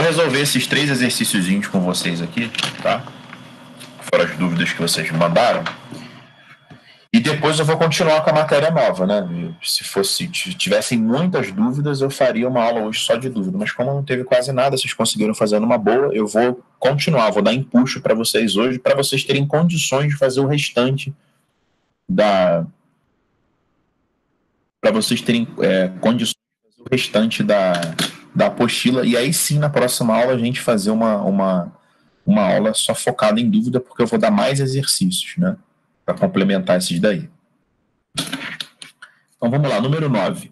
Vou resolver esses 3 exercíciozinhos com vocês aqui, tá? Fora as dúvidas que vocês me mandaram. E depois eu vou continuar com a matéria nova, né? Se tivessem muitas dúvidas, eu faria uma aula hoje só de dúvida. Mas como não teve quase nada, vocês conseguiram fazer numa boa, eu vou continuar, vou dar empuxo para vocês hoje, para vocês terem condições de fazer o restante para vocês terem condições de fazer o restante da apostila. E aí sim, na próxima aula, a gente fazer uma aula só focada em dúvida, porque eu vou dar mais exercícios, né? Para complementar esses daí. Então vamos lá, número 9.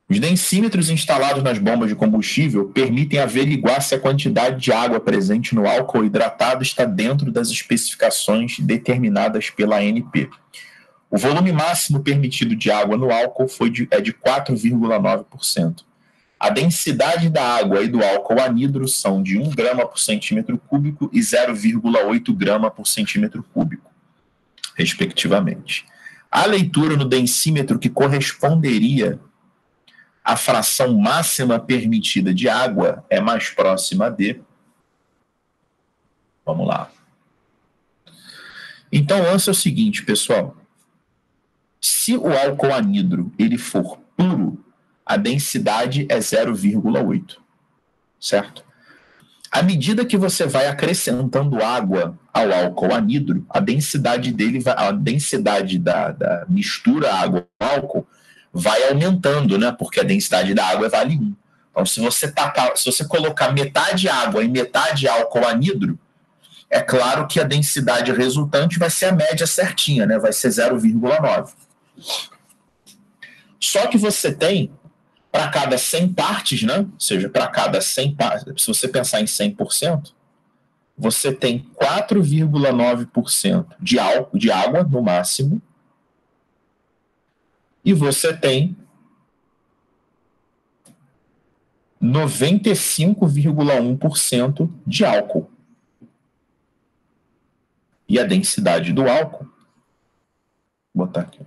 Os densímetros instalados nas bombas de combustível permitem averiguar se a quantidade de água presente no álcool hidratado está dentro das especificações determinadas pela ANP. O volume máximo permitido de água no álcool é de 4,9%. A densidade da água e do álcool anidro são de 1 grama por centímetro cúbico e 0,8 grama por centímetro cúbico, respectivamente. A leitura no densímetro que corresponderia à fração máxima permitida de água é mais próxima de... Vamos lá. Então, o lance é o seguinte, pessoal. Se o álcool anidro ele for puro, a densidade é 0,8, certo? À medida que você vai acrescentando água ao álcool anidro, a densidade da mistura água-álcool vai aumentando, né? Porque a densidade da água vale 1. Então, se você colocar metade água e metade álcool anidro, é claro que a densidade resultante vai ser a média certinha, né? Vai ser 0,9. Só que você tem, para cada 100 partes, né? Ou seja, para cada 100 partes, se você pensar em 100%, você tem 4,9% de água no máximo, e você tem 95,1% de álcool. E a densidade do álcool, vou botar aqui,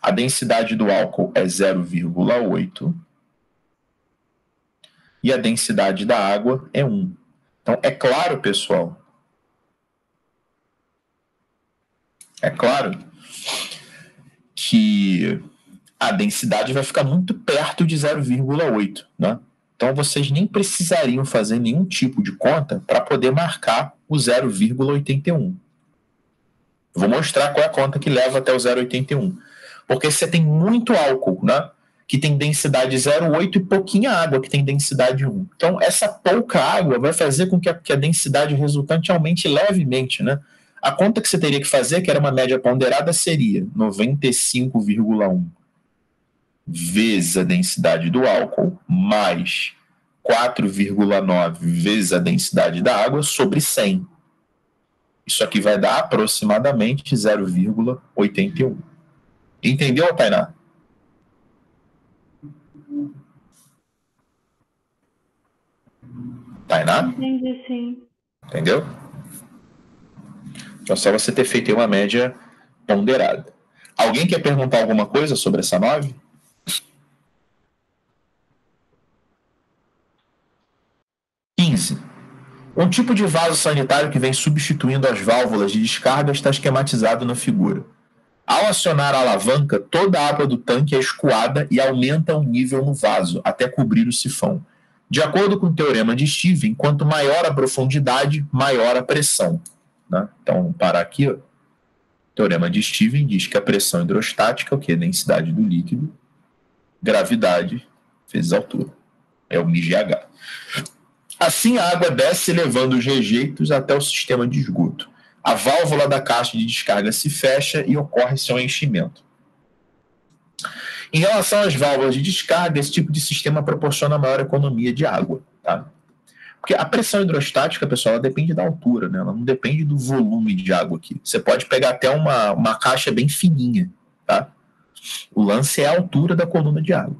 a densidade do álcool é 0,8 e a densidade da água é 1. Então, é claro, pessoal, que a densidade vai ficar muito perto de 0,8, né? Então, vocês nem precisariam fazer nenhum tipo de conta para poder marcar o 0,81. Vou mostrar qual é a conta que leva até o 0,81. Porque você tem muito álcool, né? Que tem densidade 0,8 e pouquinha água que tem densidade 1. Então, essa pouca água vai fazer com que a densidade resultante aumente levemente, né? A conta que você teria que fazer, que era uma média ponderada, seria 95,1 vezes a densidade do álcool, mais 4,9 vezes a densidade da água, sobre 100. Isso aqui vai dar aproximadamente 0,81. Entendeu, Tainá? Tainá? Entendi, sim. Entendeu? Então, só você ter feito uma média ponderada. Alguém quer perguntar alguma coisa sobre essa 9? Um tipo de vaso sanitário que vem substituindo as válvulas de descarga está esquematizado na figura. Ao acionar a alavanca, toda a água do tanque é escoada e aumenta o nível no vaso, até cobrir o sifão. De acordo com o teorema de Steven, quanto maior a profundidade, maior a pressão. Né? Então, vamos parar aqui. Ó. O teorema de Steven diz que a pressão hidrostática é o quê? Densidade do líquido, gravidade vezes altura. É o μgh. Assim, a água desce levando os rejeitos até o sistema de esgoto. A válvula da caixa de descarga se fecha e ocorre seu enchimento. Em relação às válvulas de descarga, esse tipo de sistema proporciona maior economia de água. Tá? Porque a pressão hidrostática, pessoal, ela depende da altura, né? Ela não depende do volume de água aqui. Você pode pegar até uma caixa bem fininha. Tá? O lance é a altura da coluna de água.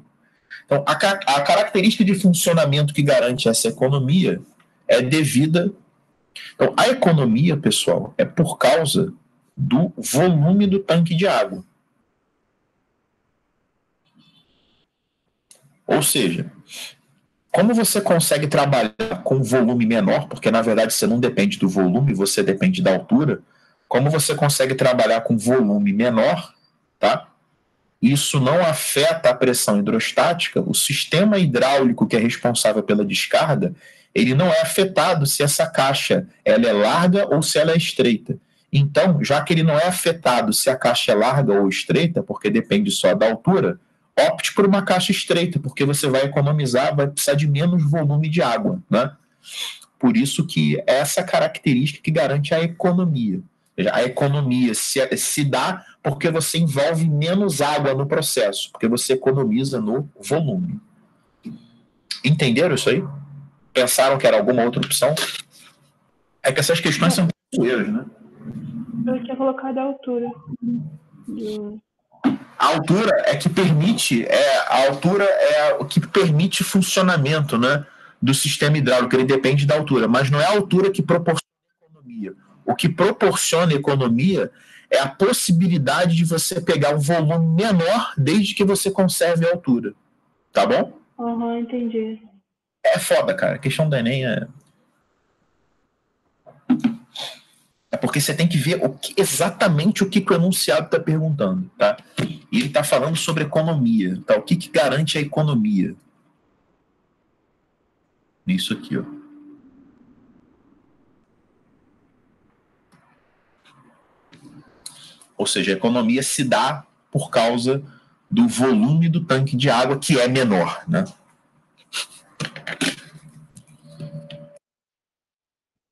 Então, a característica de funcionamento que garante essa economia é devida... Então, a economia, pessoal, é por causa do volume do tanque de água. Ou seja, como você consegue trabalhar com volume menor, porque na verdade você não depende do volume, você depende da altura, como você consegue trabalhar com volume menor, tá? Isso não afeta a pressão hidrostática, o sistema hidráulico que é responsável pela descarga, ele não é afetado se essa caixa ela é larga ou se ela é estreita. Então, já que ele não é afetado se a caixa é larga ou estreita, porque depende só da altura, opte por uma caixa estreita, porque você vai economizar, vai precisar de menos volume de água, né? Por isso que é essa característica que garante a economia. A economia se dá porque você envolve menos água no processo, porque você economiza no volume. Entenderam isso aí? Pensaram que era alguma outra opção? É que essas questões são poeiras, né? Eu tinha colocado a altura. A altura é que permite, a altura é o que permite funcionamento, né, do sistema hidráulico. Ele depende da altura, mas não é a altura que proporciona economia. O que proporciona economia é a possibilidade de você pegar um volume menor desde que você conserve a altura. Tá bom? Entendi. É foda, cara. A questão do Enem é porque você tem que ver exatamente o que o enunciado está perguntando, tá? E ele está falando sobre economia, tá? O que garante a economia? Isso aqui, ó. Ou seja, a economia se dá por causa do volume do tanque de água, que é menor, né?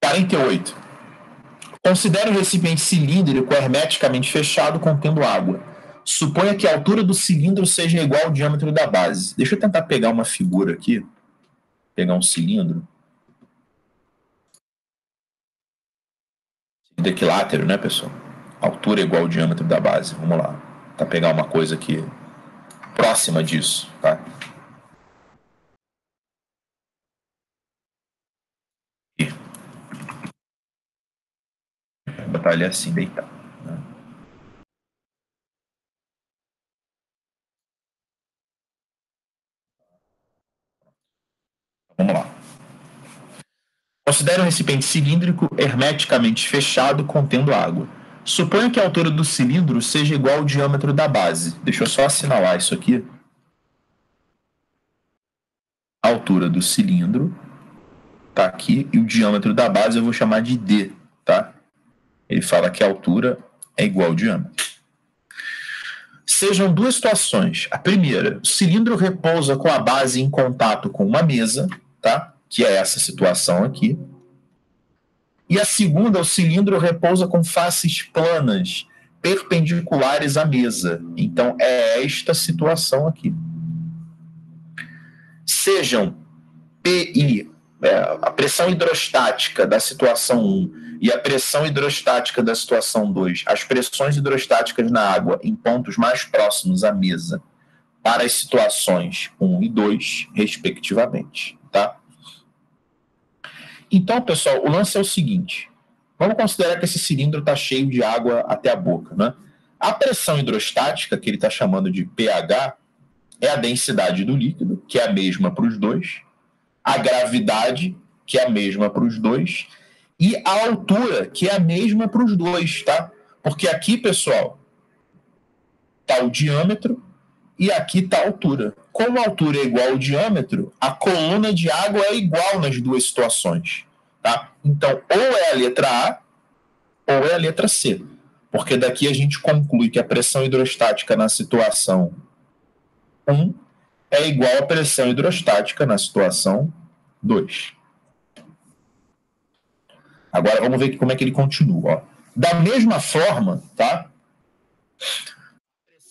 48. Considere o recipiente cilíndrico hermeticamente fechado contendo água. Suponha que a altura do cilindro seja igual ao diâmetro da base. Deixa eu tentar pegar uma figura aqui. Pegar um cilindro. Cilindro equilátero, né, pessoal? Altura igual ao diâmetro da base. Vamos lá. Tentar pegar uma coisa aqui próxima disso, tá? Vou botar ele assim, deitado. Né? Vamos lá. Considere um recipiente cilíndrico hermeticamente fechado contendo água. Suponha que a altura do cilindro seja igual ao diâmetro da base. Deixa eu só assinalar isso aqui. A altura do cilindro tá aqui e o diâmetro da base eu vou chamar de D, tá? Ele fala que a altura é igual ao diâmetro. Sejam duas situações. A primeira, o cilindro repousa com a base em contato com uma mesa, tá? Que é essa situação aqui. E a segunda, o cilindro repousa com faces planas, perpendiculares à mesa. Então, é esta situação aqui. Sejam PI, a pressão hidrostática da situação 1 e a pressão hidrostática da situação 2, as pressões hidrostáticas na água em pontos mais próximos à mesa para as situações 1 e 2, respectivamente. Tá? Então, pessoal, o lance é o seguinte. Vamos considerar que esse cilindro está cheio de água até a boca. Né? A pressão hidrostática, que ele está chamando de pH, é a densidade do líquido, que é a mesma para os dois, a gravidade, que é a mesma para os dois, e a altura, que é a mesma para os dois, tá? Porque aqui, pessoal, está o diâmetro e aqui está a altura. Como a altura é igual ao diâmetro, a coluna de água é igual nas duas situações, tá? Então, ou é a letra A ou é a letra C. Porque daqui a gente conclui que a pressão hidrostática na situação 1 é igual à pressão hidrostática na situação 2. Agora vamos ver como é que ele continua. Ó. Da mesma forma, tá?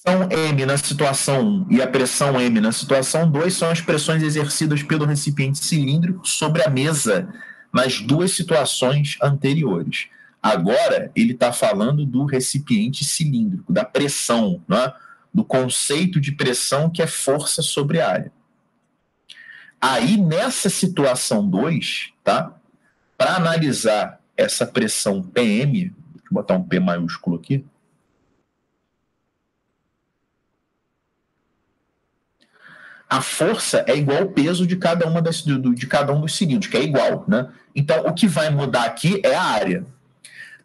A pressão M na situação 1 e a pressão M na situação 2 são as pressões exercidas pelo recipiente cilíndrico sobre a mesa nas duas situações anteriores. Agora ele está falando do recipiente cilíndrico, da pressão, né? Do conceito de pressão que é força sobre a área. Aí, nessa situação 2, tá? Para analisar essa pressão PM, deixa eu botar um P maiúsculo aqui. a força é igual ao peso de cada uma de cada um dos seguintes, que é igual, né? Então, o que vai mudar aqui é a área.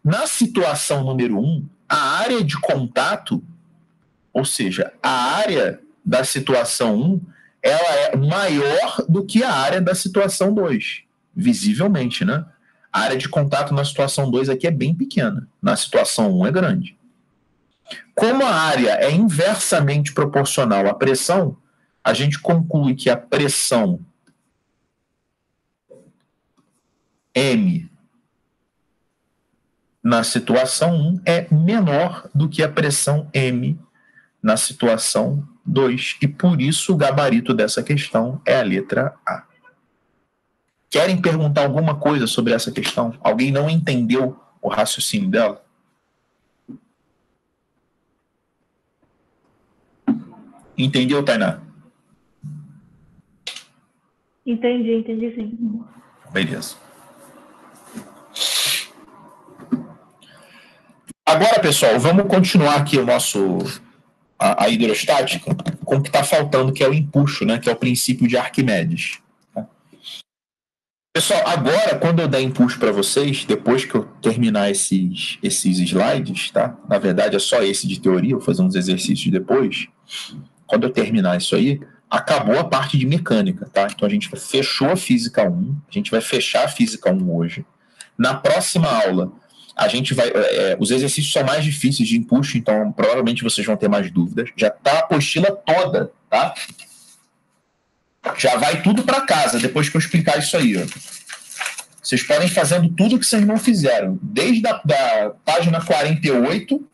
Na situação número 1, a área de contato, ou seja, a área da situação 1, ela é maior do que a área da situação 2, visivelmente, né? A área de contato na situação 2 aqui é bem pequena, na situação 1 é grande. Como a área é inversamente proporcional à pressão, a gente conclui que a pressão M na situação 1 é menor do que a pressão M na situação 2. E por isso o gabarito dessa questão é a letra A. Querem perguntar alguma coisa sobre essa questão? Alguém não entendeu o raciocínio dela? Entendeu, Tainá? Entendi sim. Beleza. Agora, pessoal, vamos continuar aqui a hidrostática com o que está faltando, que é o empuxo, né, que é o princípio de Arquimedes. Tá? Pessoal, agora, quando eu der empuxo para vocês, depois que eu terminar esses slides, tá? Na verdade, é só esse de teoria, eu vou fazer uns exercícios depois. Quando eu terminar isso aí, acabou a parte de mecânica, tá? Então a gente fechou a Física 1, a gente vai fechar a Física 1 hoje. Na próxima aula, a gente vai... os exercícios são mais difíceis de empuxo, então provavelmente vocês vão ter mais dúvidas. Já tá a apostila toda, tá? Já vai tudo para casa, depois que eu explicar isso aí, ó. Vocês podem ir fazendo tudo que vocês não fizeram. Desde a página 48...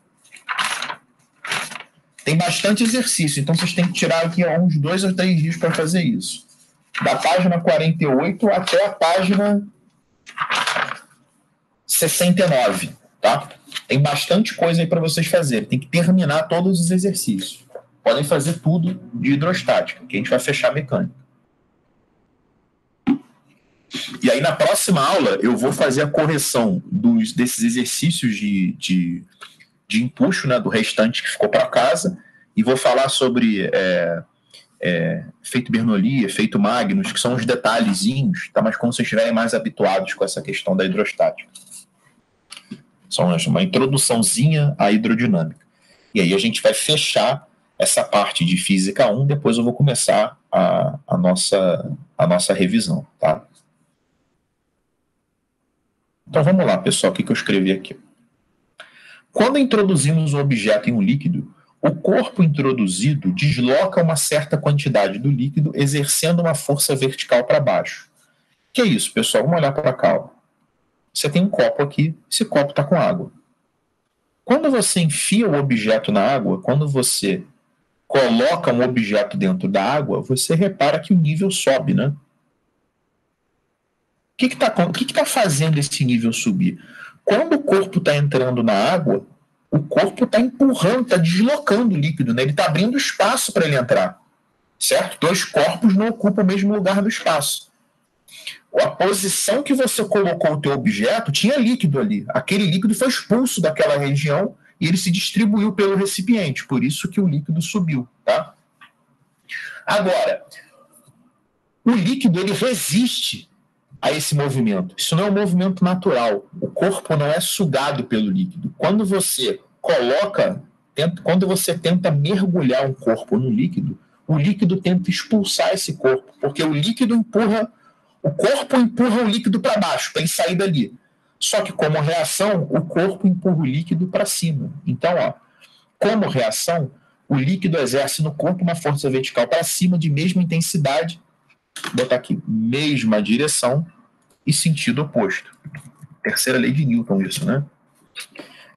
Tem bastante exercício, então vocês têm que tirar aqui uns 2 ou 3 dias para fazer isso. Da página 48 até a página 69, tá? Tem bastante coisa aí para vocês fazerem. Tem que terminar todos os exercícios. Podem fazer tudo de hidrostática, que a gente vai fechar a mecânica. E aí, na próxima aula, eu vou fazer a correção desses exercícios de empuxo, né, do restante que ficou para casa, e vou falar sobre efeito Bernoulli, efeito Magnus, que são os detalhezinhos, tá? Mas quando vocês estiverem mais habituados com essa questão da hidrostática. São uma introduçãozinha à hidrodinâmica. E aí a gente vai fechar essa parte de Física 1, depois eu vou começar a nossa revisão, tá? Então vamos lá, pessoal, o que eu escrevi aqui? Quando introduzimos um objeto em um líquido, o corpo introduzido desloca uma certa quantidade do líquido, exercendo uma força vertical para baixo. O que é isso, pessoal? Vamos olhar para cá. Ó. Você tem um copo aqui, esse copo está com água. Quando você enfia o objeto na água, quando você coloca um objeto dentro da água, você repara que o nível sobe, né? O que está fazendo esse nível subir? Quando o corpo está entrando na água, o corpo está empurrando, está deslocando o líquido, né? Ele está abrindo espaço para ele entrar, certo? 2 corpos não ocupam o mesmo lugar do espaço. A posição que você colocou o teu objeto tinha líquido ali. Aquele líquido foi expulso daquela região e ele se distribuiu pelo recipiente, por isso que o líquido subiu, tá? Agora, o líquido ele resiste a esse movimento. Isso não é um movimento natural. O corpo não é sugado pelo líquido. Quando você quando você tenta mergulhar um corpo no líquido, o líquido tenta expulsar esse corpo, porque o corpo empurra o líquido para baixo, para ele sair dali. Só que como reação, o corpo empurra o líquido para cima. Então, ó, como reação, o líquido exerce no corpo uma força vertical para cima de mesma intensidade, vou botar aqui, mesma direção e sentido oposto. Terceira lei de Newton, isso, né?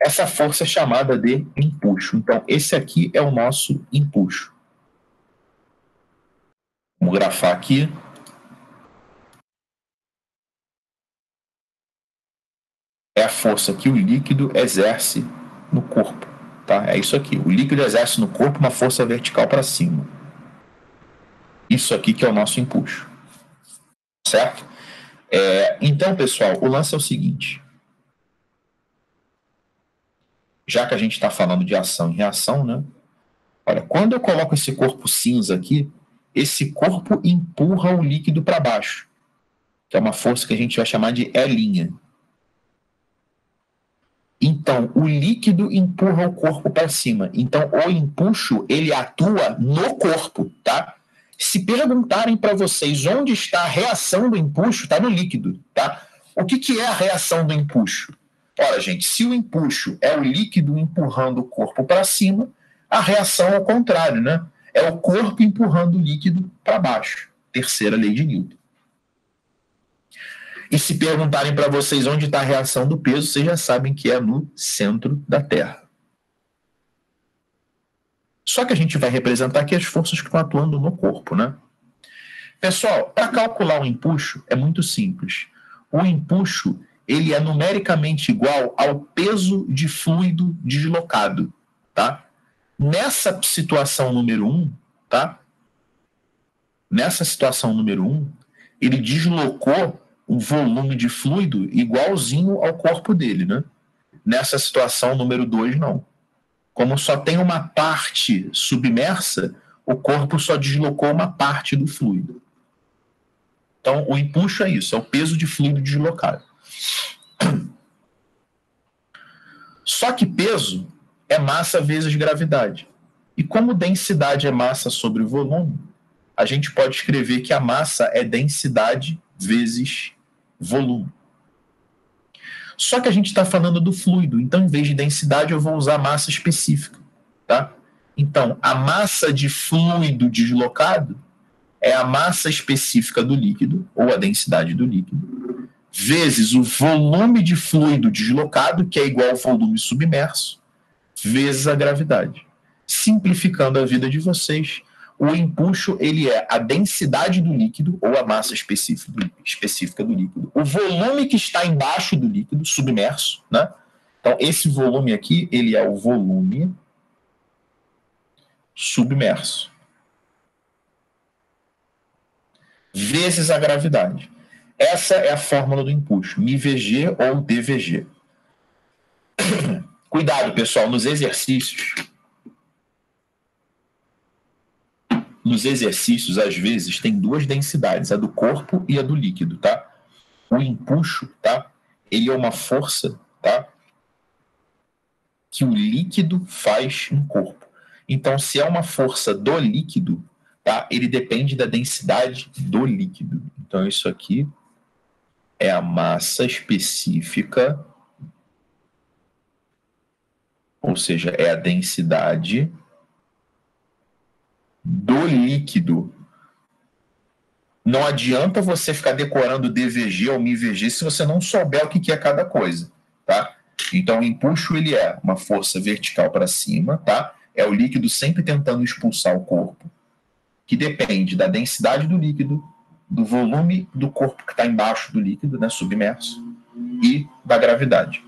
Essa força é chamada de empuxo. Então, esse aqui é o nosso empuxo. Vamos grafar aqui. É a força que o líquido exerce no corpo. Tá? É isso aqui. O líquido exerce no corpo uma força vertical para cima. Isso aqui que é o nosso empuxo. Certo? Então, pessoal, o lance é o seguinte. Já que a gente está falando de ação e reação, né? Olha, quando eu coloco esse corpo cinza aqui, esse corpo empurra o líquido para baixo, que é uma força que a gente vai chamar de E'. Então, o líquido empurra o corpo para cima. Então, o empuxo, ele atua no corpo, tá? Se perguntarem para vocês onde está a reação do empuxo, está no líquido, tá? O que é a reação do empuxo? Ora, gente, se o empuxo é o líquido empurrando o corpo para cima, a reação é o contrário, né? É o corpo empurrando o líquido para baixo. Terceira lei de Newton. E se perguntarem para vocês onde está a reação do peso, vocês já sabem que é no centro da Terra. Só que a gente vai representar aqui as forças que estão atuando no corpo, né? Pessoal, para calcular o empuxo é muito simples. O empuxo, ele é numericamente igual ao peso de fluido deslocado, tá? Nessa situação número 1, tá? Nessa situação número 1, ele deslocou um volume de fluido igualzinho ao corpo dele, né? Nessa situação número 2, não. Como só tem uma parte submersa, o corpo só deslocou uma parte do fluido. Então, o empuxo é isso, é o peso de fluido deslocado. Só que peso é massa vezes gravidade. E como densidade é massa sobre volume, a gente pode escrever que a massa é densidade vezes volume. Só que a gente está falando do fluido, então em vez de densidade eu vou usar massa específica, tá? Então, a massa de fluido deslocado é a massa específica do líquido, ou a densidade do líquido, vezes o volume de fluido deslocado, que é igual ao volume submerso, vezes a gravidade. Simplificando a vida de vocês, o empuxo, ele é a densidade do líquido, ou a massa específica do líquido, o volume que está embaixo do líquido, submerso, né? Então, esse volume aqui, ele é o volume submerso, vezes a gravidade. Essa é a fórmula do empuxo, μVg ou dVg. Cuidado, pessoal, nos exercícios, às vezes, tem duas densidades, a do corpo e a do líquido, tá? O empuxo, tá? Ele é uma força, tá? Que o líquido faz no corpo. Então, se é uma força do líquido, tá? Ele depende da densidade do líquido. Então, isso aqui é a massa específica, ou seja, é a densidade do líquido. Não adianta você ficar decorando dVg ou μVg se você não souber o que é cada coisa, tá? Então, o empuxo, ele é uma força vertical para cima, tá? É o líquido sempre tentando expulsar o corpo, que depende da densidade do líquido, do volume do corpo que está embaixo do líquido, né, submerso, e da gravidade.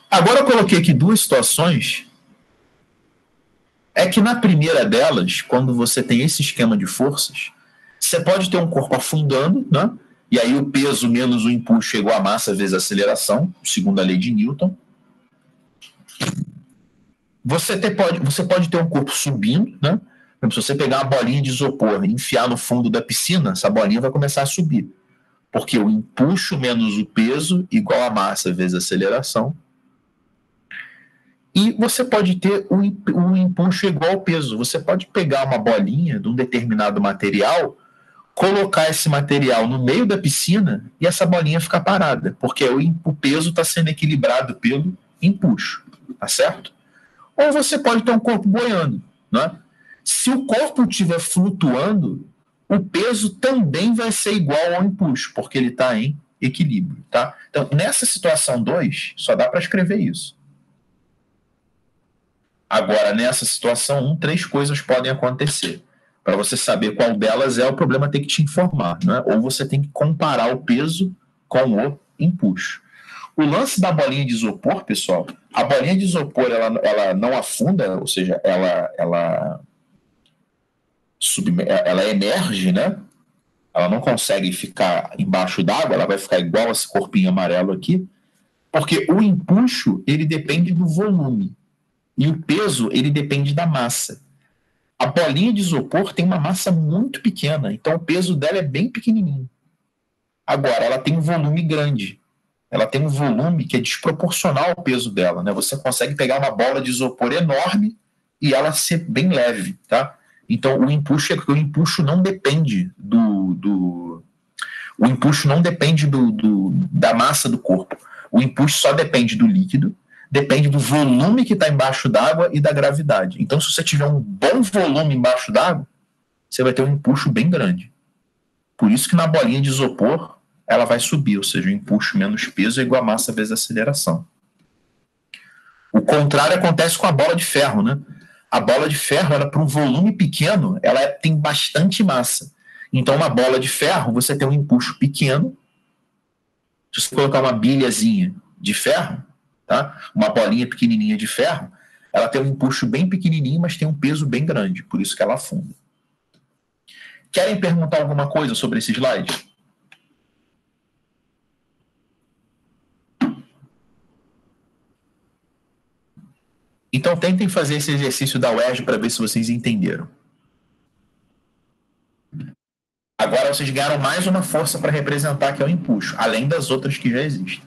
Agora eu coloquei aqui duas situações. É que na primeira delas, quando você tem esse esquema de forças, você pode ter um corpo afundando, né? E aí o peso menos o empuxo é igual a massa vezes a aceleração, segundo a lei de Newton. Você pode ter um corpo subindo, né? Se você pegar uma bolinha de isopor e enfiar no fundo da piscina, essa bolinha vai começar a subir. Porque o empuxo menos o peso igual a massa vezes a aceleração. E você pode ter um empuxo igual ao peso. Você pode pegar uma bolinha de um determinado material, colocar esse material no meio da piscina e essa bolinha ficar parada, porque o peso está sendo equilibrado pelo empuxo, tá certo? Ou você pode ter um corpo boiando, né? Se o corpo estiver flutuando, o peso também vai ser igual ao empuxo, porque ele está em equilíbrio, tá? Então, nessa situação 2, só dá para escrever isso. Agora, nessa situação 1, 3 coisas podem acontecer. Para você saber qual delas é, o problema tem que te informar, né? Ou você tem que comparar o peso com o empuxo. O lance da bolinha de isopor, pessoal, a bolinha de isopor ela não afunda, ou seja, ela emerge, né? Ela não consegue ficar embaixo d'água, ela vai ficar igual esse corpinho amarelo aqui, porque o empuxo, ele depende do volume. E o peso, ele depende da massa. A bolinha de isopor tem uma massa muito pequena, então o peso dela é bem pequenininho. Agora, ela tem um volume grande. Ela tem um volume que é desproporcional ao peso dela, né? Você consegue pegar uma bola de isopor enorme e ela ser bem leve, tá? Então, o empuxo não depende o empuxo não depende da massa do corpo. O empuxo só depende do líquido, depende do volume que está embaixo d'água e da gravidade. Então, se você tiver um bom volume embaixo d'água, você vai ter um empuxo bem grande. Por isso que na bolinha de isopor, ela vai subir, ou seja, o empuxo menos peso é igual a massa vezes a aceleração. O contrário acontece com a bola de ferro, né? A bola de ferro, ela para um volume pequeno, ela tem bastante massa. Então, uma bola de ferro, você tem um empuxo pequeno. Se você colocar uma bilhazinha de ferro, tá? Uma bolinha pequenininha de ferro, ela tem um empuxo bem pequenininho, mas tem um peso bem grande, por isso que ela afunda. Querem perguntar alguma coisa sobre esse slide? Então tentem fazer esse exercício da UERJ para ver se vocês entenderam. Agora vocês ganharam mais uma força para representar, que é o empuxo, além das outras que já existem.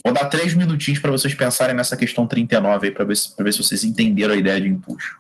Vou dar 3 minutinhos para vocês pensarem nessa questão 39 aí, para ver se vocês entenderam a ideia de empuxo.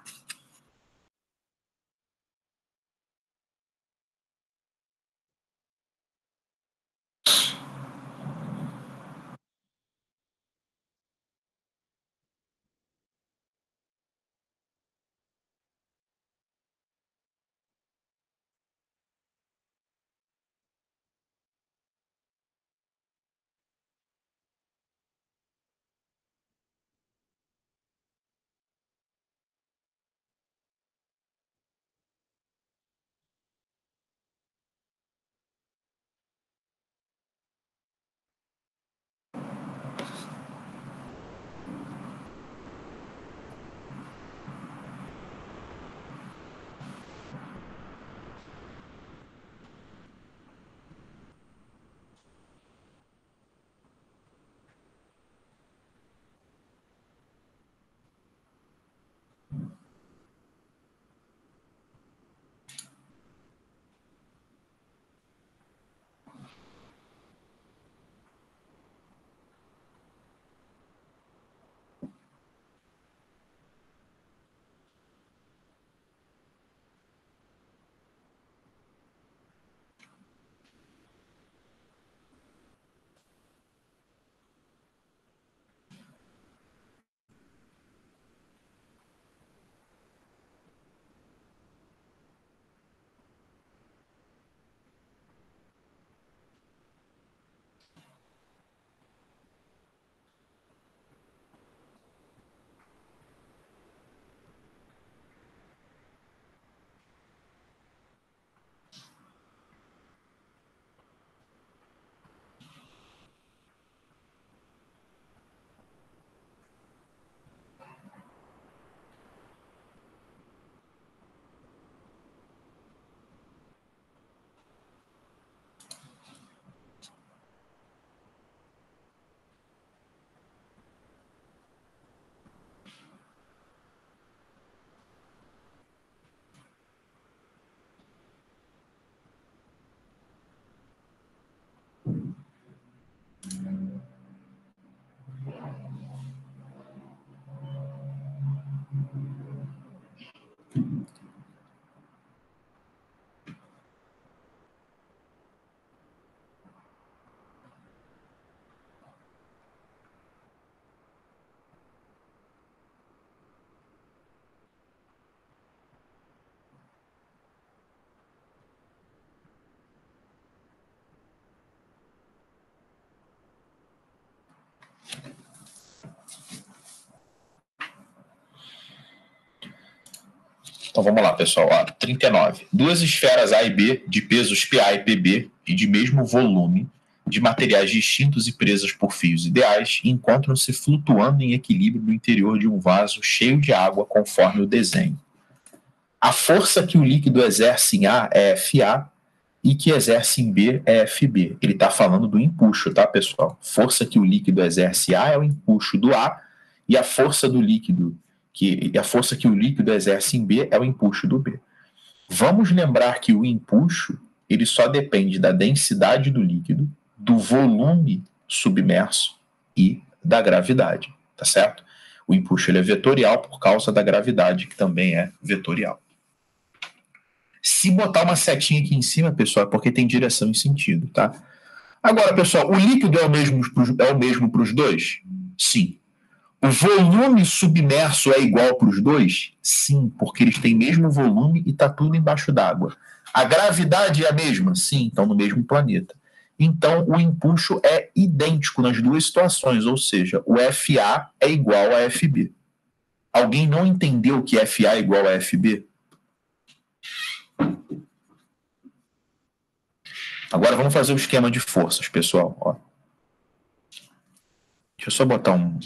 Então vamos lá, pessoal. 39. Duas esferas A e B, de pesos PA e PB, e de mesmo volume, de materiais distintos e presas por fios ideais, encontram-se flutuando em equilíbrio no interior de um vaso cheio de água, conforme o desenho. A força que o líquido exerce em A é FA e que exerce em B é FB. Ele está falando do empuxo, tá, pessoal? Força que o líquido exerce em A é o empuxo do A, e a força do líquido que a força que o líquido exerce em B é o empuxo do B. Vamos lembrar que o empuxo ele só depende da densidade do líquido, do volume submerso e da gravidade, tá certo? O empuxo ele é vetorial por causa da gravidade, que também é vetorial. Se botar uma setinha aqui em cima, pessoal, é porque tem direção e sentido, tá? Agora, pessoal, o líquido é o mesmo para os dois? Sim. O volume submerso é igual para os dois? Sim, porque eles têm mesmo volume e está tudo embaixo d'água. A gravidade é a mesma? Sim, estão no mesmo planeta. Então, o empuxo é idêntico nas duas situações, ou seja, o FA é igual a FB. Alguém não entendeu que FA é igual a FB? Agora vamos fazer o esquema de forças, pessoal. Ó. Deixa eu só botar um...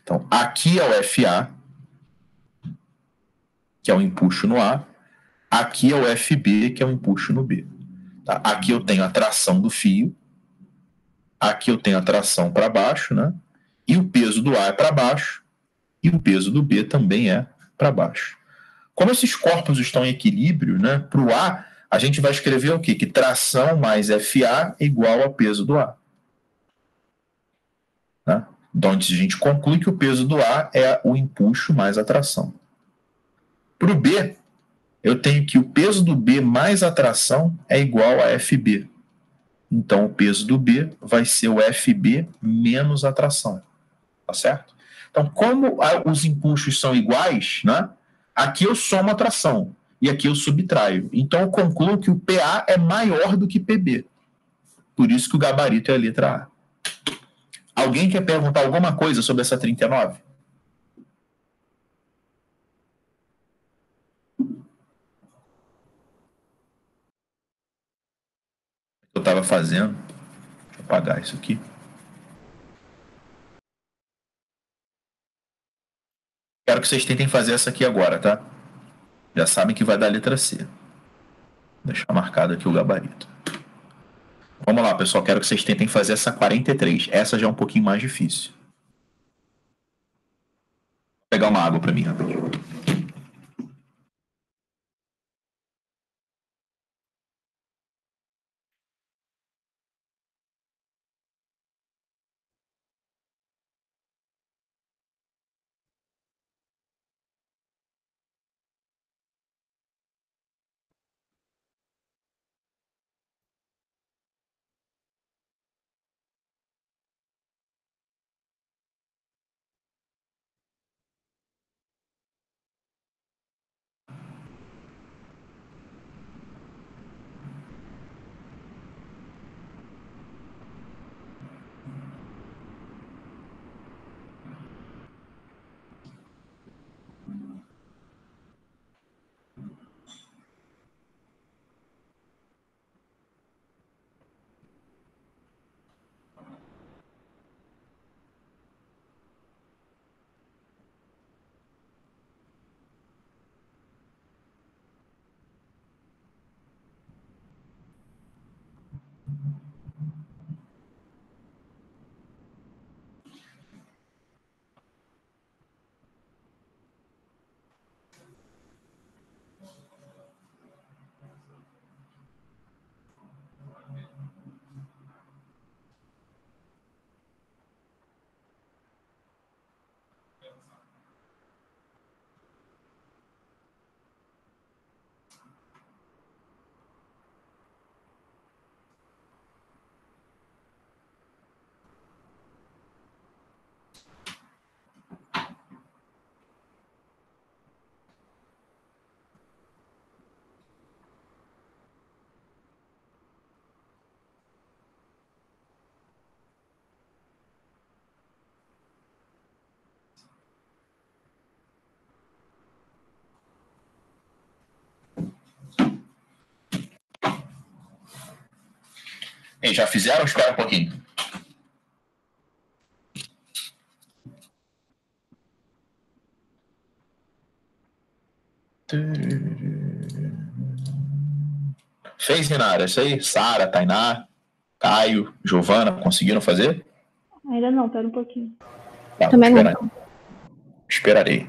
Então, aqui é o FA, que é o empuxo no A. Aqui é o FB, que é o empuxo no B. Tá? Aqui eu tenho a tração do fio. Aqui eu tenho a tração para baixo, né? E o peso do A é para baixo. E o peso do B também é para baixo. Como esses corpos estão em equilíbrio, né? Para o A gente vai escrever o quê? Que tração mais FA é igual ao peso do A. Né? Então, a gente conclui que o peso do A é o empuxo mais a tração. Para o B, eu tenho que o peso do B mais a tração é igual a FB. Então, o peso do B vai ser o FB menos a tração. Tá certo? Então, como os empuxos são iguais, né? Aqui eu somo a tração e aqui eu subtraio. Então, eu concluo que o PA é maior do que PB. Por isso que o gabarito é a letra A. Alguém quer perguntar alguma coisa sobre essa 39? Eu estava fazendo. Deixa eu apagar isso aqui. Quero que vocês tentem fazer essa aqui agora, tá? Já sabem que vai dar a letra C. Vou deixar marcado aqui o gabarito. Vamos lá, pessoal. Quero que vocês tentem fazer essa 43. Essa já é um pouquinho mais difícil. Vou pegar uma água para mim, rapidinho. Ei, já fizeram? Espera um pouquinho. Fez, Renara? Isso aí? Sara, Tainá, Caio, Giovana, conseguiram fazer? Ainda não, pera um pouquinho. Tá, Também não. esperarei.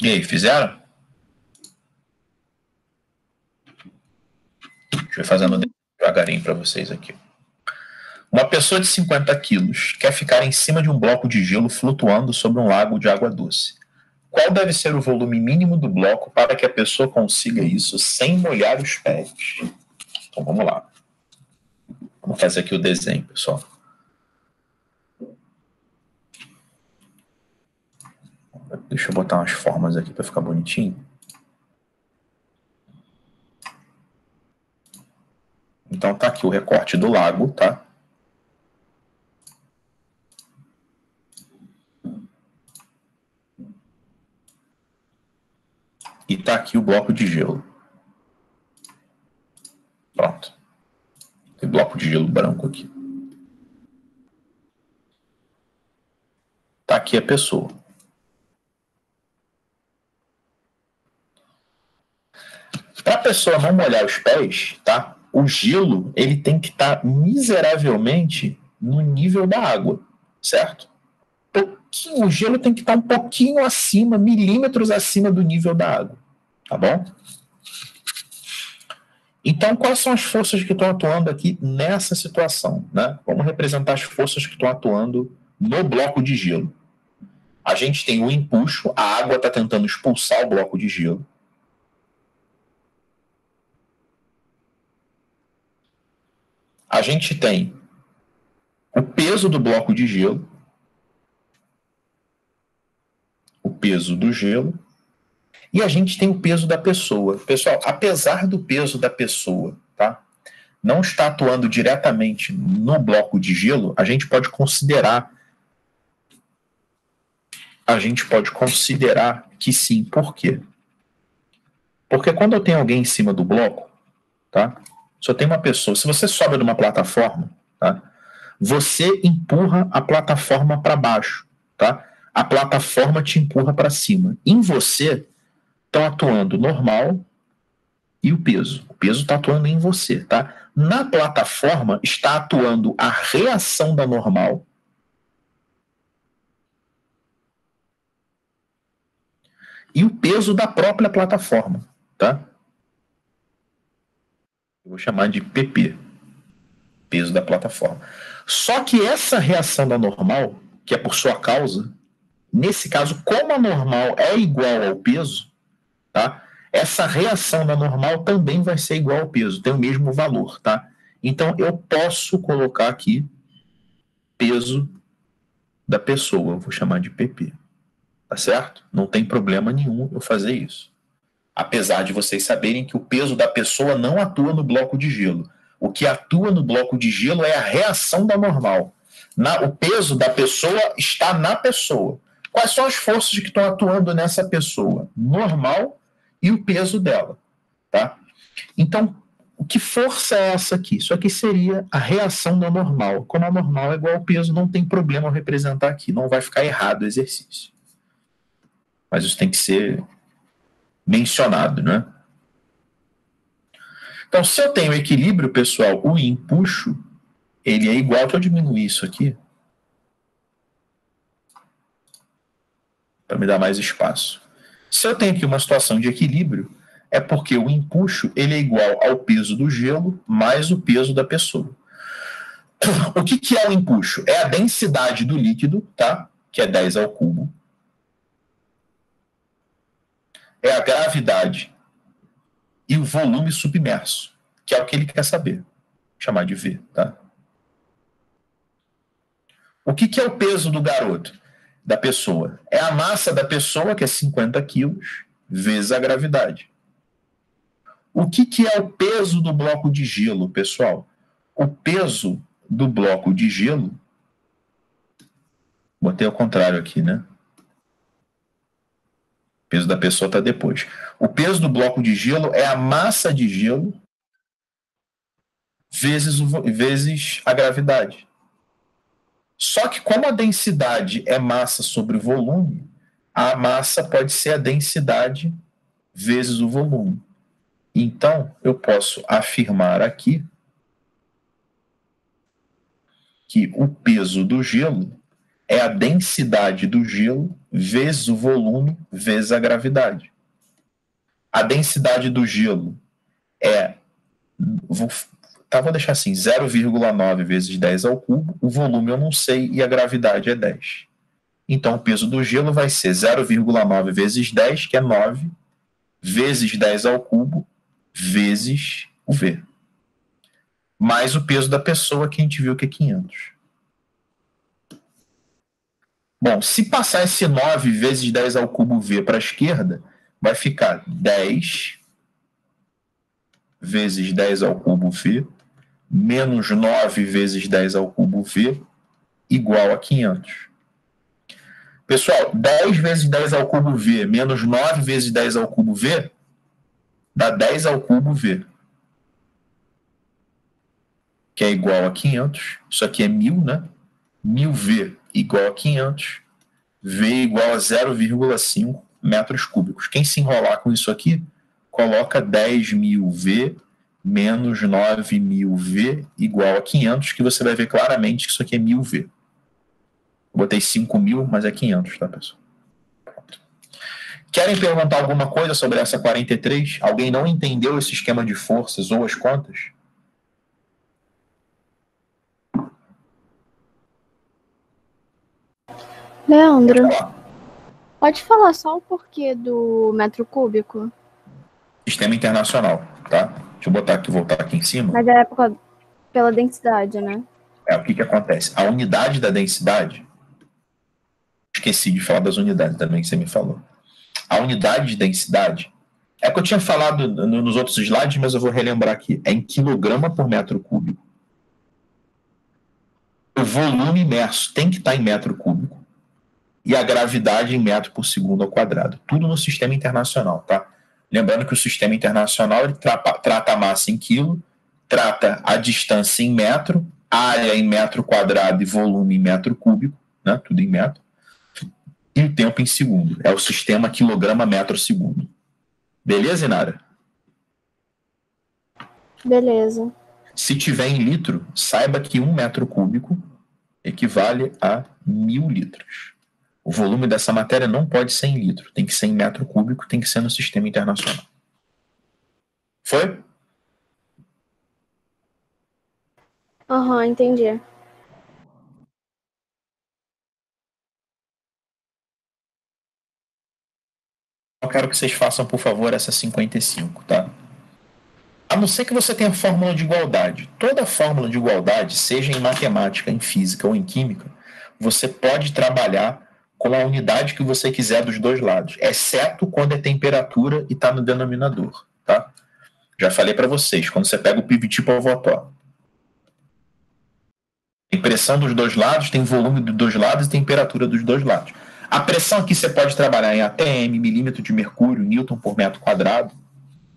E aí, fizeram? Deixa eu ir fazendo devagarinho para vocês aqui. Uma pessoa de 50 quilos quer ficar em cima de um bloco de gelo flutuando sobre um lago de água doce. Qual deve ser o volume mínimo do bloco para que a pessoa consiga isso sem molhar os pés? Então vamos lá. Vamos fazer aqui o desenho, pessoal. Deixa eu botar umas formas aqui para ficar bonitinho. Então tá aqui o recorte do lago, tá? E tá aqui o bloco de gelo. Pronto. Tem bloco de gelo branco aqui. Tá aqui a pessoa. Para a pessoa não molhar os pés, tá? O gelo ele tem que estar miseravelmente no nível da água, certo? O gelo tem que estar um pouquinho acima, milímetros acima do nível da água, tá bom? Então, quais são as forças que estão atuando aqui nessa situação, né? Vamos representar as forças que estão atuando no bloco de gelo. A gente tem o empuxo, a água está tentando expulsar o bloco de gelo. A gente tem o peso do bloco de gelo, o peso do gelo, e a gente tem o peso da pessoa. Pessoal, apesar do peso da pessoa, tá, não estar atuando diretamente no bloco de gelo, a gente pode considerar que sim. Por quê? Porque quando eu tenho alguém em cima do bloco, tá, se eu tenho uma pessoa, se você sobe numa plataforma, tá, Você empurra a plataforma para baixo, tá? A plataforma te empurra para cima. Em você estão atuando normal e o peso. O peso está atuando em você, tá? Na plataforma está atuando a reação da normal e o peso da própria plataforma, tá? Eu vou chamar de PP, peso da plataforma. Só que essa reação da normal, que é por sua causa, nesse caso, como a normal é igual ao peso, tá? Essa reação da normal também vai ser igual ao peso, tem o mesmo valor, tá? Então, eu posso colocar aqui peso da pessoa, eu vou chamar de PP, tá certo? Não tem problema nenhum eu fazer isso. Apesar de vocês saberem que o peso da pessoa não atua no bloco de gelo. O que atua no bloco de gelo é a reação da normal. O peso da pessoa está na pessoa. Quais são as forças que estão atuando nessa pessoa? Normal e o peso dela, tá? Então, que força é essa aqui? Isso aqui seria a reação da normal. Como a normal é igual ao peso, não tem problema eu representar aqui. Não vai ficar errado o exercício. Mas isso tem que ser mencionado, né? Então, se eu tenho equilíbrio, pessoal, o empuxo, ele é igual, deixa eu diminuir isso aqui, para me dar mais espaço. Se eu tenho aqui uma situação de equilíbrio, é porque o empuxo, ele é igual ao peso do gelo mais o peso da pessoa. O que é o empuxo? É a densidade do líquido, tá? Que é 10 ao cubo. É a gravidade e o volume submerso, que é o que ele quer saber. Vou chamar de V, tá? O que é o peso do garoto? Da pessoa? É a massa da pessoa, que é 50 quilos, vezes a gravidade. O que é o peso do bloco de gelo, pessoal? O peso do bloco de gelo... Botei ao contrário aqui, né? O peso da pessoa está depois. O peso do bloco de gelo é a massa de gelo vezes a gravidade. Só que como a densidade é massa sobre volume, a massa pode ser a densidade vezes o volume. Então, eu posso afirmar aqui que o peso do gelo é a densidade do gelo vezes o volume vezes a gravidade. A densidade do gelo é... Vou deixar assim, 0,9 vezes 10 ao cubo, o volume eu não sei e a gravidade é 10. Então, o peso do gelo vai ser 0,9 vezes 10, que é 9, vezes 10 ao cubo, vezes o V. Mais o peso da pessoa, que a gente viu que é 500. Bom, se passar esse 9 vezes 10 ao cubo V para a esquerda, vai ficar 10 vezes 10 ao cubo V, menos 9 vezes 10 ao cubo V, igual a 500. Pessoal, 10 vezes 10 ao cubo V, menos 9 vezes 10 ao cubo V, dá 10 ao cubo V, que é igual a 500. Isso aqui é 1000, né? 1000V igual a 500, V igual a 0,5 metros cúbicos. Quem se enrolar com isso aqui, coloca 10.000V menos 9.000V igual a 500, que você vai ver claramente que isso aqui é 1000V. Eu botei 5.000, mas é 500, tá, pessoal? Pronto. Querem perguntar alguma coisa sobre essa 43? Alguém não entendeu esse esquema de forças ou as contas? Leandro, pode falar só o porquê do metro cúbico? Sistema internacional, tá? Deixa eu voltar aqui em cima. Mas é pela densidade, né? O que acontece? A unidade da densidade... Esqueci de falar das unidades também que você me falou. A unidade de densidade... É que eu tinha falado nos outros slides, mas eu vou relembrar aqui. É em quilograma por metro cúbico. O volume imerso tem que estar em metro cúbico. E a gravidade em metro por segundo ao quadrado. Tudo no sistema internacional, tá? Lembrando que o sistema internacional ele trata a massa em quilo, trata a distância em metro área em metro quadrado e volume em metro cúbico, né? Tudo em metro, e o tempo em segundo. É o sistema quilograma metro segundo. Beleza, Inara? Beleza. Se tiver em litro, saiba que 1 metro cúbico equivale a 1.000 litros. O volume dessa matéria não pode ser em litro, tem que ser em metro cúbico, tem que ser no sistema internacional. Foi? Aham, entendi. Eu quero que vocês façam, por favor, essa 55, tá? A não ser que você tenha fórmula de igualdade. Toda fórmula de igualdade, seja em matemática, em física ou em química, você pode trabalhar com a unidade que você quiser dos dois lados, exceto quando é temperatura e está no denominador, tá? Já falei para vocês, quando você pega o PVT por Votó, tem pressão dos dois lados, tem volume dos dois lados e temperatura dos dois lados. A pressão aqui você pode trabalhar em ATM, milímetro de mercúrio, newton por metro quadrado,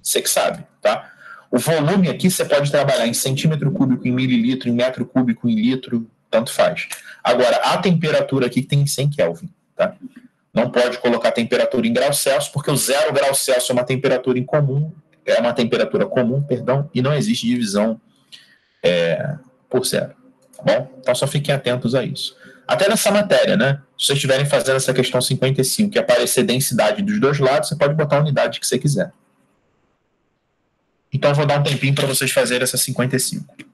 você que sabe, tá? O volume aqui você pode trabalhar em centímetro cúbico, em mililitro, em metro cúbico, em litro, tanto faz. Agora, a temperatura aqui tem 100 Kelvin, tá? Não pode colocar temperatura em graus Celsius, porque o 0 grau Celsius é uma temperatura incomum, é uma temperatura comum, perdão, e não existe divisão por zero. Tá bom? Então só fiquem atentos a isso. Até nessa matéria, né? Se vocês estiverem fazendo essa questão 55 e aparecer densidade dos dois lados, você pode botar a unidade que você quiser. Então eu vou dar um tempinho para vocês fazerem essa 55.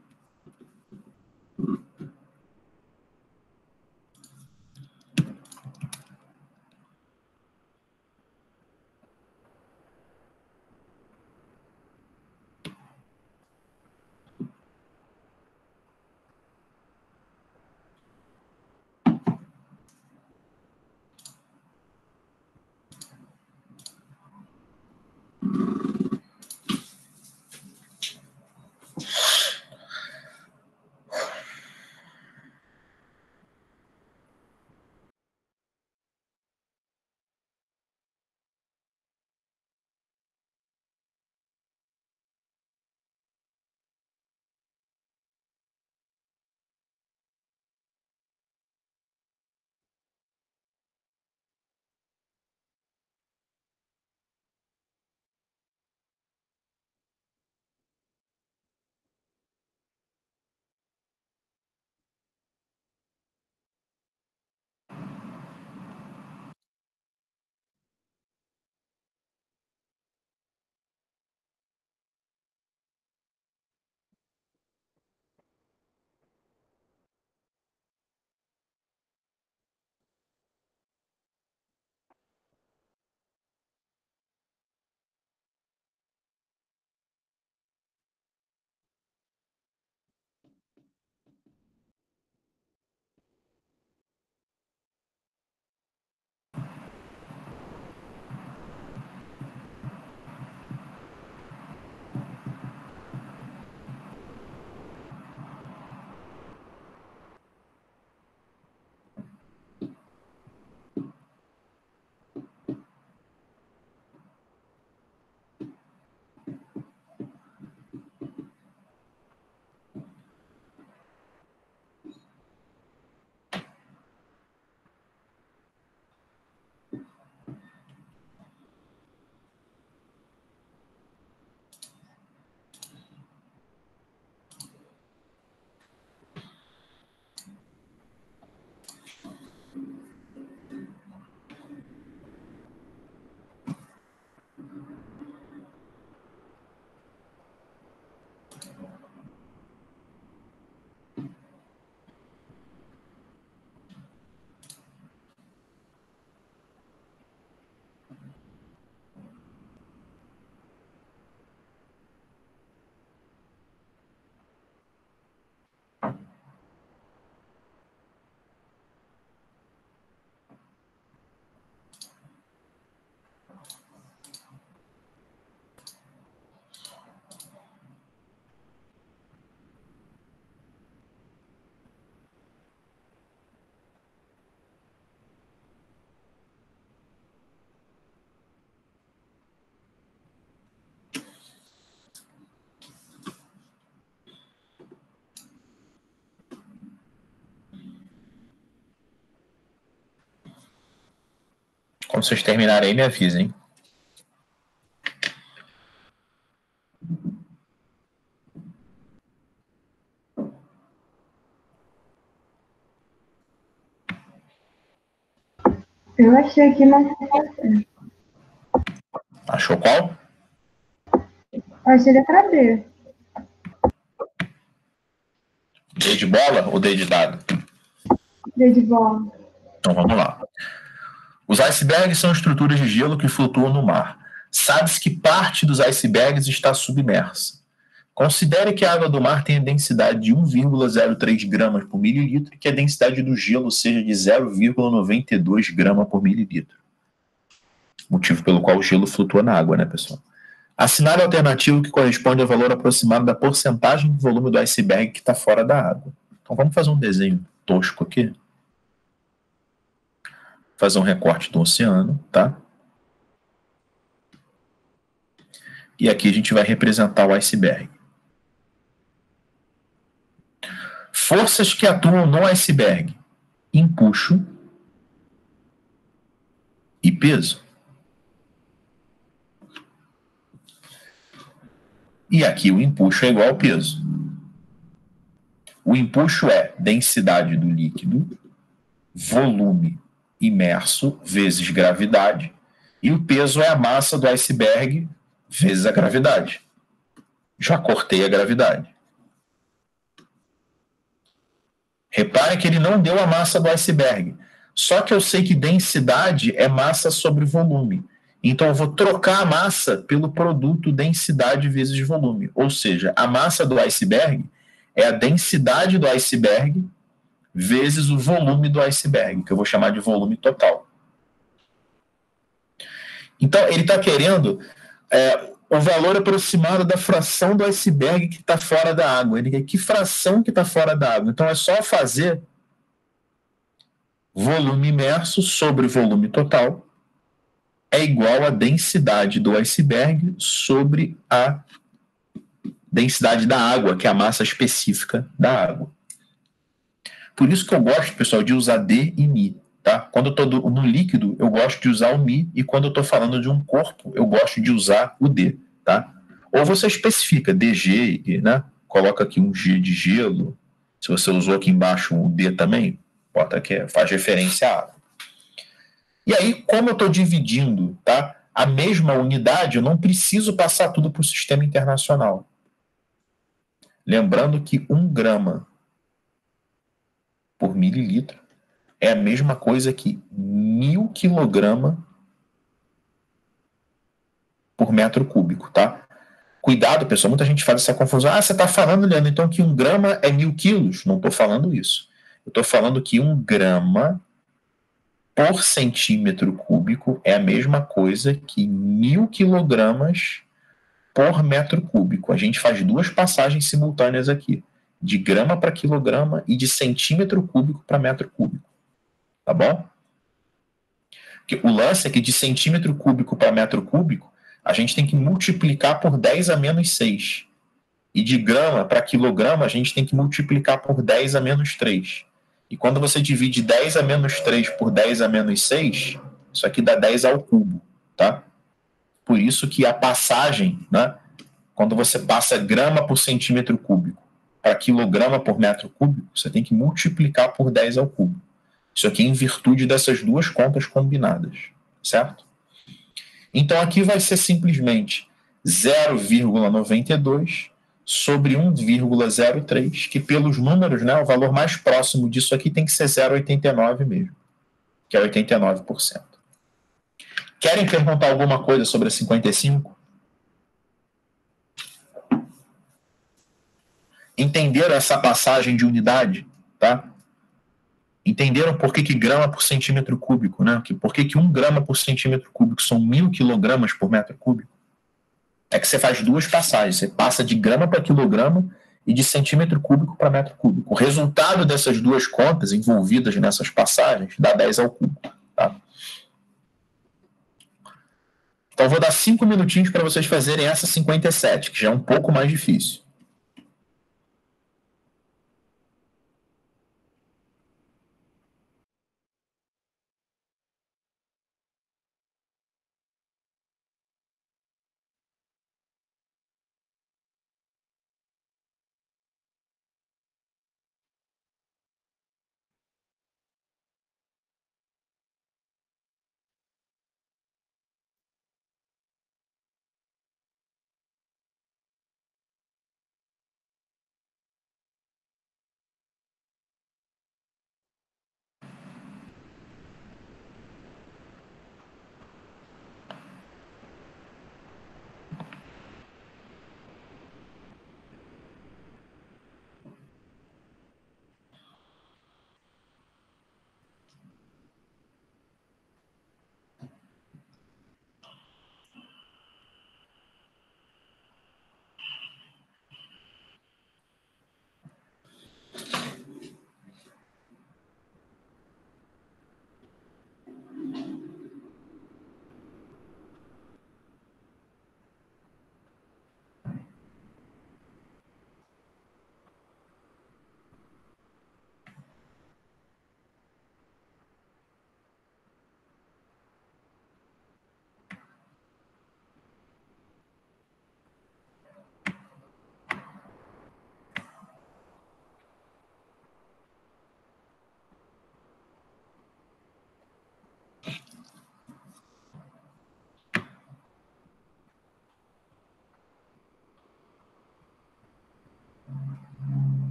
Quando vocês terminarem aí, me avisem. Eu achei aqui, mas Achou qual? eu achei letra B. D de bola ou D de dado? D de bola. Então vamos lá. Os icebergs são estruturas de gelo que flutuam no mar. Sabe-se que parte dos icebergs está submersa. Considere que a água do mar tem a densidade de 1,03 gramas por mililitro e que a densidade do gelo seja de 0,92 gramas por mililitro. Motivo pelo qual o gelo flutua na água, né, pessoal? Assinale a alternativa que corresponde ao valor aproximado da porcentagem do volume do iceberg que está fora da água. Então vamos fazer um desenho tosco aqui. Fazer um recorte do oceano, tá? E aqui a gente vai representar o iceberg. Forças que atuam no iceberg: empuxo e peso. E aqui o empuxo é igual ao peso. O empuxo é densidade do líquido, volume imerso vezes gravidade, e o peso é a massa do iceberg vezes a gravidade. Já cortei a gravidade. Repare que ele não deu a massa do iceberg. Só que eu sei que densidade é massa sobre volume. Então eu vou trocar a massa pelo produto densidade vezes volume. Ou seja, a massa do iceberg é a densidade do iceberg vezes o volume do iceberg, que eu vou chamar de volume total. Então ele está querendo o valor aproximado da fração do iceberg que está fora da água. Ele quer que fração que está fora da água. Então é só fazer volume imerso sobre volume total é igual a densidade do iceberg sobre a densidade da água, que é a massa específica da água. Por isso que eu gosto, pessoal, de usar D e Mi. Tá? Quando eu estou no líquido, eu gosto de usar o Mi, e quando eu estou falando de um corpo, eu gosto de usar o D. Tá? Ou você especifica DG, né? Coloca aqui um G de gelo. Se você usou aqui embaixo o D também, bota aqui, faz referência à água. E aí, como eu estou dividindo, tá, a mesma unidade, eu não preciso passar tudo para o sistema internacional. Lembrando que 1 grama por mililitro é a mesma coisa que 1.000 quilograma por metro cúbico, tá? Cuidado, pessoal, muita gente faz essa confusão. Ah, você está falando, Leandro, então que 1 grama é 1.000 quilos? Não estou falando isso. Eu estou falando que 1 grama por centímetro cúbico é a mesma coisa que 1.000 quilogramas por metro cúbico. A gente faz duas passagens simultâneas aqui, de grama para quilograma e de centímetro cúbico para metro cúbico. Tá bom? Porque o lance é que de centímetro cúbico para metro cúbico, a gente tem que multiplicar por 10 a menos 6. E de grama para quilograma, a gente tem que multiplicar por 10 a menos 3. E quando você divide 10 a menos 3 por 10 a menos 6, isso aqui dá 10 ao cubo, tá? Por isso que a passagem, né, quando você passa grama por centímetro cúbico para quilograma por metro cúbico, você tem que multiplicar por 10 ao cubo. Isso aqui é em virtude dessas duas contas combinadas, certo? Então aqui vai ser simplesmente 0,92 sobre 1,03, que pelos números, né, o valor mais próximo disso aqui tem que ser 0,89 mesmo, que é 89%. Querem perguntar alguma coisa sobre a 55? Entenderam essa passagem de unidade, tá? Entenderam por que grama por centímetro cúbico, né? Por que 1 grama por centímetro cúbico são 1.000 quilogramas por metro cúbico? É que você faz duas passagens, você passa de grama para quilograma e de centímetro cúbico para metro cúbico. O resultado dessas duas contas envolvidas nessas passagens dá 10 ao cubo, tá? Então vou dar 5 minutinhos para vocês fazerem essa 57, que já é um pouco mais difícil.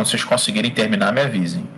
Quando vocês conseguirem terminar, me avisem.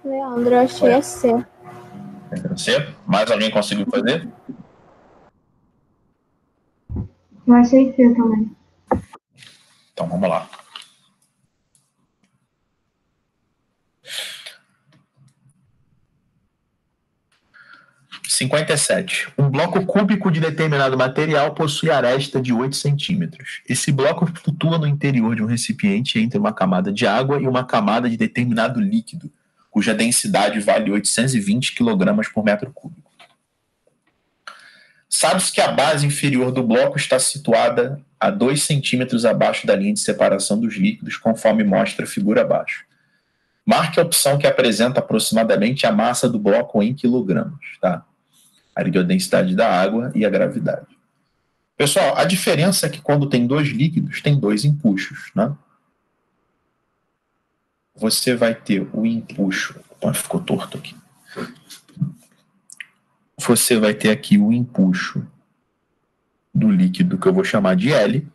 Leandro, eu achei a C. C? Mais alguém conseguiu fazer? Eu achei C também. Então, vamos lá. (57) Um bloco cúbico de determinado material possui aresta de 8 centímetros. Esse bloco flutua no interior de um recipiente entre uma camada de água e uma camada de determinado líquido, cuja densidade vale 820 kg por metro cúbico. Sabe-se que a base inferior do bloco está situada a 2 centímetros abaixo da linha de separação dos líquidos, conforme mostra a figura abaixo. Marque a opção que apresenta aproximadamente a massa do bloco em quilogramas, tá? A densidade da água e a gravidade. Pessoal, a diferença é que quando tem dois líquidos, tem dois empuxos, né? Você vai ter o empuxo... Opa, ficou torto aqui. Você vai ter aqui o empuxo do líquido, que eu vou chamar de L,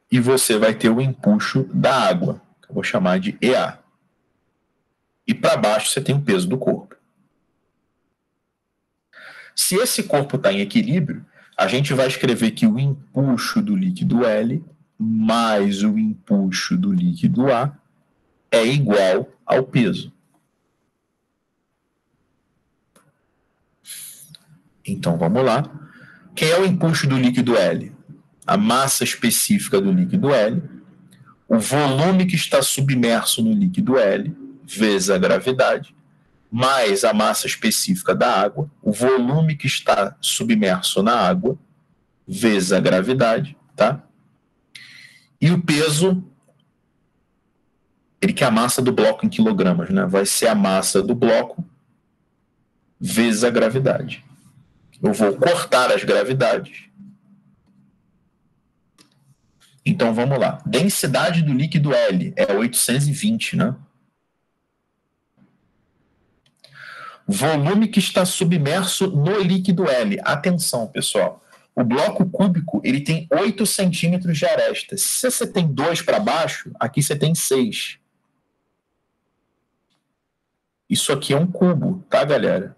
e você vai ter o empuxo da água, que eu vou chamar de EA. E para baixo você tem o peso do corpo. Se esse corpo está em equilíbrio, a gente vai escrever que o empuxo do líquido L mais o empuxo do líquido A é igual ao peso. Então, vamos lá. Quem é o empuxo do líquido L? A massa específica do líquido L, o volume que está submerso no líquido L, vezes a gravidade, mais a massa específica da água, o volume que está submerso na água, vezes a gravidade, tá? E o peso, ele que é a massa do bloco em quilogramas, né? Vai ser a massa do bloco vezes a gravidade. Eu vou cortar as gravidades. Então, vamos lá. Densidade do líquido L é 820, né? Volume que está submerso no líquido L. Atenção, pessoal. O bloco cúbico, ele tem 8 centímetros de aresta. Se você tem 2 para baixo, aqui você tem 6. Isso aqui é um cubo, tá, galera?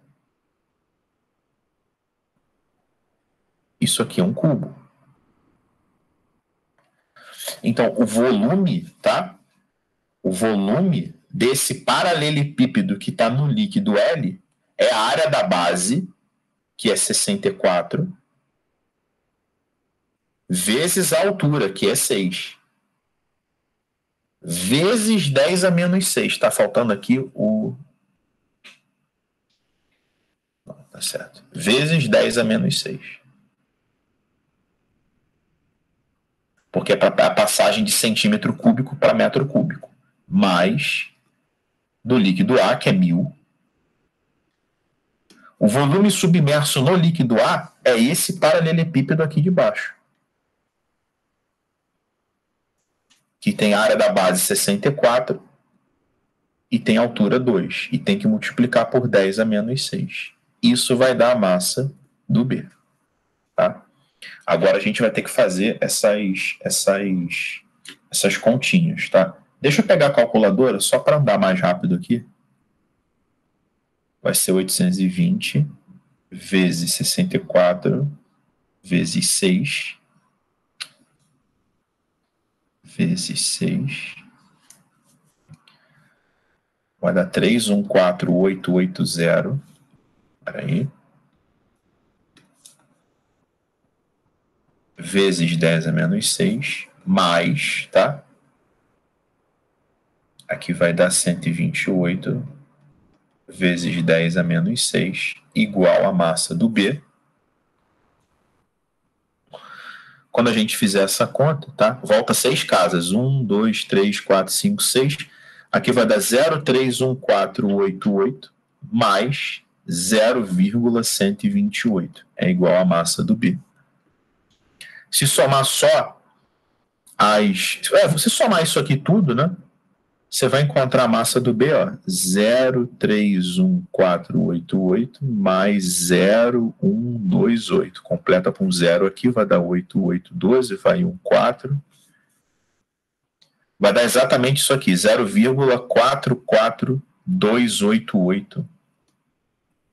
Isso aqui é um cubo. Então, o volume, tá? O volume desse paralelepípedo que está no líquido L é a área da base, que é 64, vezes a altura, que é 6. Vezes 10 a menos 6. Está faltando aqui o... Não, tá certo. Vezes 10 a menos 6. Porque é para a passagem de centímetro cúbico para metro cúbico. Mais do líquido A, que é 1000. O volume submerso no líquido A é esse paralelepípedo aqui de baixo, que tem a área da base 64 e tem altura 2. E tem que multiplicar por 10 a menos 6. Isso vai dar a massa do B. Tá? Agora a gente vai ter que fazer essas continhas. Tá? Deixa eu pegar a calculadora só para andar mais rápido aqui. Vai ser 820 vezes 64 vezes 6 vezes 6 vai dar 314,880. Espera aí. Vezes 10 a menos 6, mais, tá? Aqui vai dar 128 vezes 10 a menos 6, igual a massa do B. Quando a gente fizer essa conta, tá? Volta 6 casas. 1, 2, 3, 4, 5, 6. Aqui vai dar 0,31488 mais 0,128. É igual a massa do B. Se somar só você somar isso aqui tudo, né? Você vai encontrar a massa do B, ó, 0,31488 mais 0,128. Completa com 0 aqui, vai dar 8812, vai 14. Vai dar exatamente isso aqui, 0,44288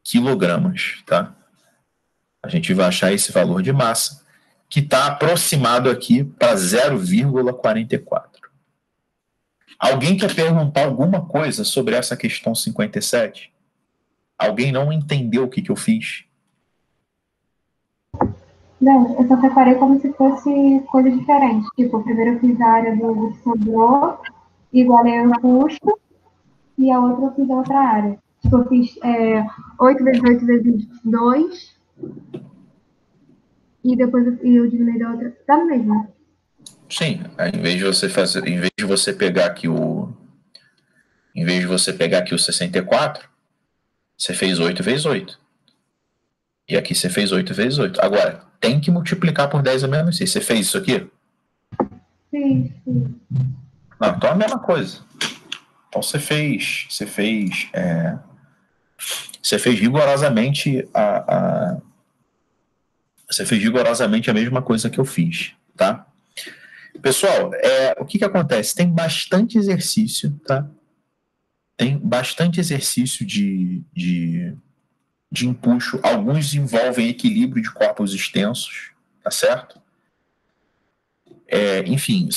quilogramas, tá? A gente vai achar esse valor de massa, que está aproximado aqui para 0,44. Alguém quer perguntar alguma coisa sobre essa questão 57? Alguém não entendeu o que eu fiz? Não, eu só separei como se fosse coisa diferente. Tipo, primeiro eu fiz a área do que sobrou, igualei o custo, e a outra eu fiz a outra área. Tipo, eu fiz 8 vezes 8 vezes 2, e depois eu diminui da outra. Tá no mesmo. Sim, em vez de você pegar aqui o 64, você fez 8 vezes 8. E aqui você fez 8 vezes 8. Agora, tem que multiplicar por 10 a menos 6. Você fez isso aqui? Sim. Não, então é a mesma coisa. Então você fez rigorosamente você fez rigorosamente a mesma coisa que eu fiz, tá? Pessoal, o que acontece? Tem bastante exercício, tá? Tem bastante exercício de empuxo. Alguns envolvem equilíbrio de corpos extensos, tá certo? Enfim,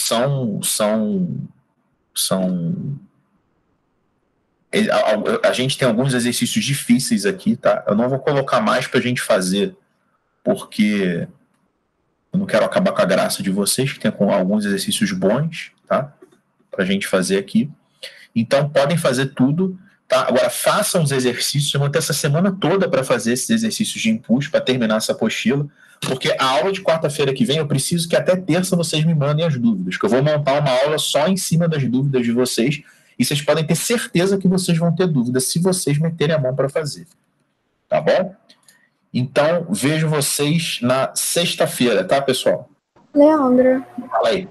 a gente tem alguns exercícios difíceis aqui, tá? Eu não vou colocar mais pra gente fazer, porque eu não quero acabar com a graça de vocês, que tem alguns exercícios bons, tá? Pra gente fazer aqui. Então, podem fazer tudo, tá? Agora, façam os exercícios. Eu vou ter essa semana toda para fazer esses exercícios de impulso, para terminar essa apostila, porque a aula de quarta-feira que vem, eu preciso que até terça vocês me mandem as dúvidas, que eu vou montar uma aula só em cima das dúvidas de vocês, e vocês podem ter certeza que vocês vão ter dúvidas se vocês meterem a mão para fazer. Tá bom? Então, vejo vocês na sexta-feira, tá, pessoal? Leandro. Fala aí.